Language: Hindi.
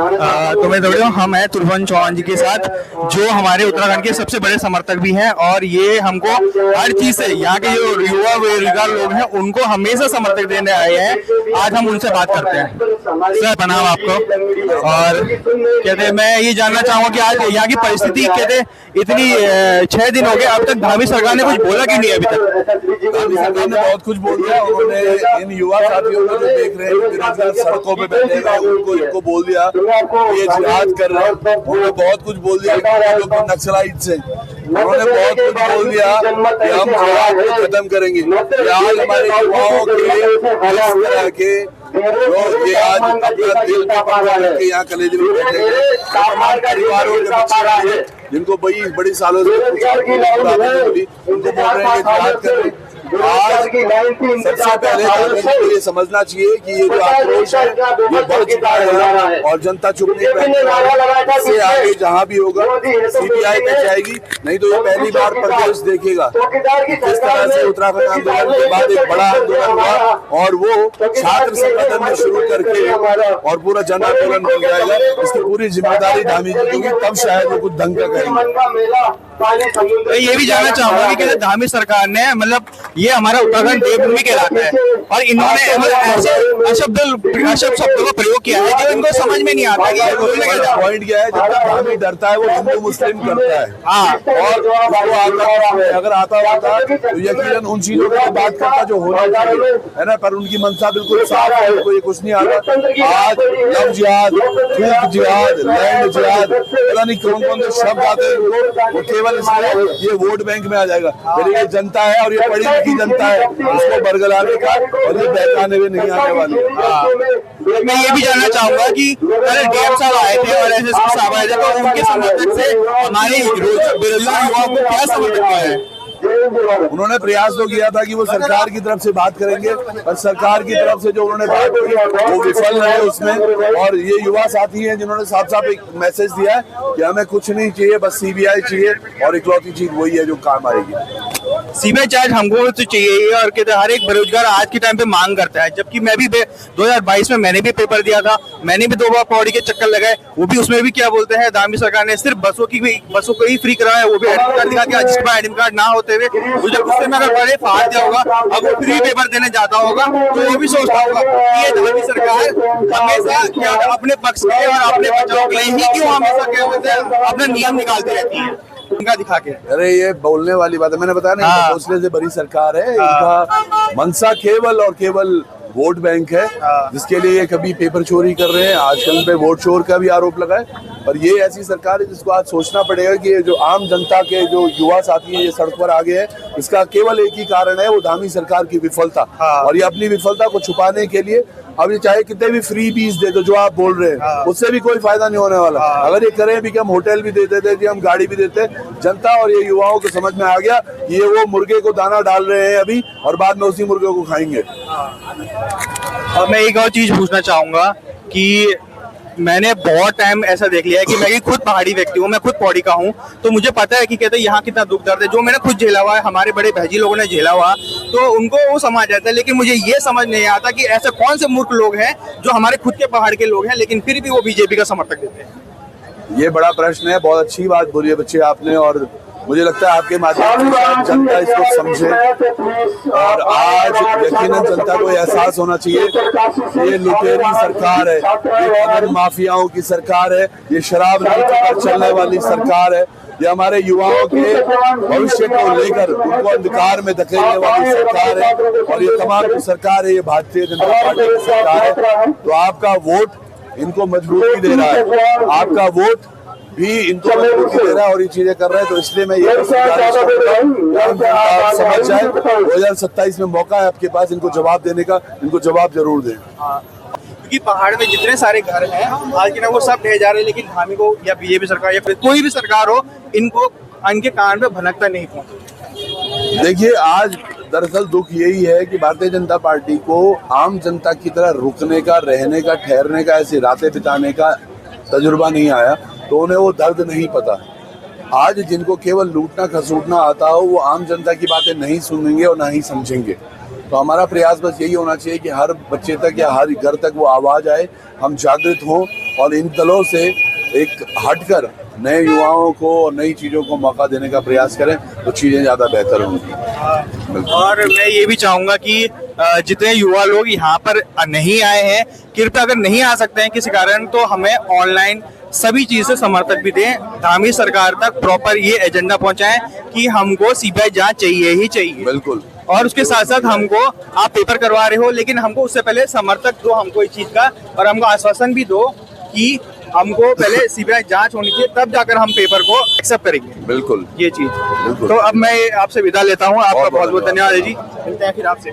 तो मैं दौड़ हम हैं त्रिभुवन चौहान जी के साथ, जो हमारे उत्तराखंड के सबसे बड़े समर्थक भी हैं, और ये हमको हर चीज से यहाँ के जो युवा बेरोजगार लोग हैं उनको हमेशा समर्थक देने आए हैं। आज हम उनसे बात करते हैं। सर प्रणाम आपको। और कहते हैं मैं ये जानना चाहूंगा कि आज यहाँ की परिस्थिति कहते इतनी 6 दिन हो गए, अब तक धामी सरकार ने कुछ बोला कि नहीं? अभी तक धामी सरकार ने बहुत कुछ बोल दिया। उन्होंने इन युवा साथियों को जो देख रहे हैं बेरोजगार सड़कों पे बैठे हैं उनको इनको बोल दिया ये जिहाद कर रहे हैं। उन्होंने बहुत कुछ बोल दिया लोग नक्सलाइट से, उन्होंने बहुत कुछ बोल दिया कि हम जिहाद को खत्म करेंगे। आज हमारे युवाओं के लोग ये आज अपना दिल के यहाँ कलेजे में बैठे हैं। परिवारों के बच्चे जिनको बड़ी सालों से उनको बोल रहे हैं जिहाद कर रहे हैं। आज सबसे पहले ये समझना चाहिए कि ये जो आक्रोश है ये बढ़ चुका है और जनता चुप नहीं बैठेगी। इससे आगे जहाँ भी होगा सीबीआई तक जाएगी, नहीं तो ये पहली बार प्रदेश देखेगा किस तरह से उत्तराखंड आंदोलन के बाद एक बड़ा आंदोलन हुआ और वो छात्र संगठन में शुरू करके और पूरा जन आंदोलन बन जाएगा। इसकी पूरी जिम्मेदारी धामी जी की, तब शायद वो कुछ ढंग का करेंगे। ये भी जानना चाहूंगा कि धामी सरकार ने मतलब ये हमारा उत्तराखंड देवभूमि कहलाता है और इन्होंने ऐसे अशब्द शब्दों का प्रयोग किया है जो इनको समझ में नहीं आता कि पॉइंट क्या है। जब धामी डरता है वो हिंदू मुस्लिम करता है। हाँ, और अगर आता होता तो यकीनन उन चीजों की बात करता जो होना चाहिए, है ना। पर उनकी मंशा बिल्कुल साफ है, उनको ये कुछ नहीं आता। आज लव जिहाद, थूक जिहाद, लैंड जिहाद, पता नहीं कौन कौन से शब्द आते हैं वो केवल इसलिए ये वोट बैंक में आ जाएगा। यदि ये जनता है और ये पढ़ी लिखी जनता है, इसको बरगलाने का और ये बहकाने में नहीं आने वाली। मैं ये भी जानना चाहूंगा कि पहले डीएम साहब आए थे और एसएसपी साहब आए थे, तो उनके समर्थक से हमारे बेरोजगार युवाओं को क्या समर्थक है? उन्होंने प्रयास तो किया था कि वो सरकार की तरफ से बात करेंगे, पर सरकार की तरफ से जो उन्होंने बात की वो विफल रहे उसमें। और ये युवा साथी हैं जिन्होंने साफ साफ एक मैसेज दिया है कि हमें कुछ नहीं चाहिए, बस सीबीआई चाहिए और इकलौती चीज वही है जो काम आएगी। सीबीआई चार्ज हमको तो चाहिए और कहते हर एक बेरोजगार आज के टाइम पे मांग करता है। जबकि मैं भी 2022 में मैंने भी पेपर दिया था, मैंने भी 2 बार पौड़ी के चक्कर लगाए, वो भी उसमें भी क्या बोलते हैं धामी सरकार ने सिर्फ बसों को ही फ्री कराया, वो भी एडमिट कार्ड दिखा के जिसके पास एडमिट कार्ड ना होते हुए गुस्से में अगर बड़े फाड़ दिया होगा, अब वो फ्री पेपर देने जाता होगा। तो ये भी सोचता होगा कि ये धामी सरकार हमेशा क्या अपने पक्ष के और अपने बचाव के लिए ही क्यों हमेशा क्या बोलते हैं अपना नियम निकालती रहती है उनका दिखा के। अरे ये बोलने वाली बात है, मैंने बताया नहीं, हौसले से बड़ी सरकार है। इनका मंशा केवल और केवल वोट बैंक है, जिसके लिए ये कभी पेपर चोरी कर रहे हैं, आजकल पे वोट चोर का भी आरोप लगा है। और ये ऐसी सरकार है जिसको आज सोचना पड़ेगा कि जो आम जनता के जो युवा साथी है ये सड़क पर आ गए हैं, इसका केवल एक ही कारण है, वो धामी सरकार की विफलता। और ये अपनी विफलता को छुपाने के लिए अब ये चाहे कितने भी फ्री पीस दे दो जो आप बोल रहे हैं, उससे भी कोई फायदा नहीं होने वाला। अगर ये करें भी कि हम होटल भी दे देते जी, हम गाड़ी भी देते, जनता और ये युवाओं को समझ में आ गया ये वो मुर्गे को दाना डाल रहे हैं अभी और बाद में उसी मुर्गे को खाएंगे। और मैं एक और चीज पूछना चाहूंगा कि मैंने बहुत टाइम ऐसा देख लिया है कि मैं खुद पहाड़ी व्यक्ति हूँ, मैं खुद पौड़ी का हूँ, तो मुझे पता है कि कहते हैं यहाँ कितना दुख दर्द है, जो मैंने खुद झेला हुआ है, हमारे बड़े बहजी लोगों ने झेला हुआ, तो उनको वो समझ आता है। लेकिन मुझे ये समझ नहीं आता कि ऐसे कौन से मूर्ख लोग हैं जो हमारे खुद के पहाड़ के लोग हैं लेकिन फिर भी वो बीजेपी का समर्थक देते हैं। ये बड़ा प्रश्न है, बहुत अच्छी बात बोली है बच्चे आपने, और मुझे लगता है आपके माध्यम से जनता इसको समझे। और आज यकीनन जनता को एहसास होना चाहिए ये लुटेरी सरकार है, ये खनन माफियाओं की सरकार है, ये शराब नीति पर चलने वाली सरकार है, ये हमारे युवाओं के भविष्य को लेकर उनको अंधकार में धकेलने वाली सरकार है। और ये तमाम जो सरकार है ये भारतीय जनता पार्टी की सरकार है। तो आपका वोट इनको मजबूती दे रहा है, आपका वोट भी इनको मजबूती दे रहा है और ये चीजें कर रहे हैं। तो इसलिए मैं ये समझ जाए 2027 में मौका है आपके पास इनको जवाब देने का, इनको जवाब जरूर दें। क्योंकि पहाड़ में जितने सारे घर हैं आज के ना वो सब ढह जा रहे हैं, लेकिन धामी को या बीजेपी सरकार या फिर कोई भी सरकार हो इनको इनके कान पे भनकता नहीं पहुंचता। देखिए आज दरअसल दुख यही है कि भारतीय जनता पार्टी को आम जनता की तरह रुकने का, रहने का, ठहरने का, ऐसी रातें बिताने का तजुर्बा नहीं आया, तो उन्हें वो दर्द नहीं पता। आज जिनको केवल लूटना खसूटना आता हो वो आम जनता की बातें नहीं सुनेंगे और ना ही समझेंगे। तो हमारा प्रयास बस यही होना चाहिए कि हर बच्चे तक या हर घर तक वो आवाज आए, हम जागृत हों और इन दलों से एक हटकर नए युवाओं को और नई चीज़ों को मौका देने का प्रयास करें तो चीज़ें ज़्यादा बेहतर होंगी। और मैं ये भी चाहूंगा कि जितने युवा लोग यहाँ पर नहीं आए हैं, कृपया अगर नहीं आ सकते हैं किसी कारण, तो हमें ऑनलाइन सभी चीज से समर्थन भी दें, धामी सरकार तक प्रॉपर ये एजेंडा पहुंचाएं कि हमको सीबीआई जांच चाहिए ही चाहिए। बिल्कुल। और उसके साथ साथ हमको, आप पेपर करवा रहे हो लेकिन हमको उससे पहले समर्थक दो हमको इस चीज का, और हमको आश्वासन भी दो कि हमको पहले सीबीआई जांच होनी चाहिए, तब जाकर हम पेपर को एक्सेप्ट करेंगे। बिल्कुल ये चीज। बिल्कुल। तो अब मैं आपसे विदा लेता हूँ, आपका बहुत बहुत बहुत धन्यवाद। धन्यवाद जी, मिलते हैं फिर आपसे।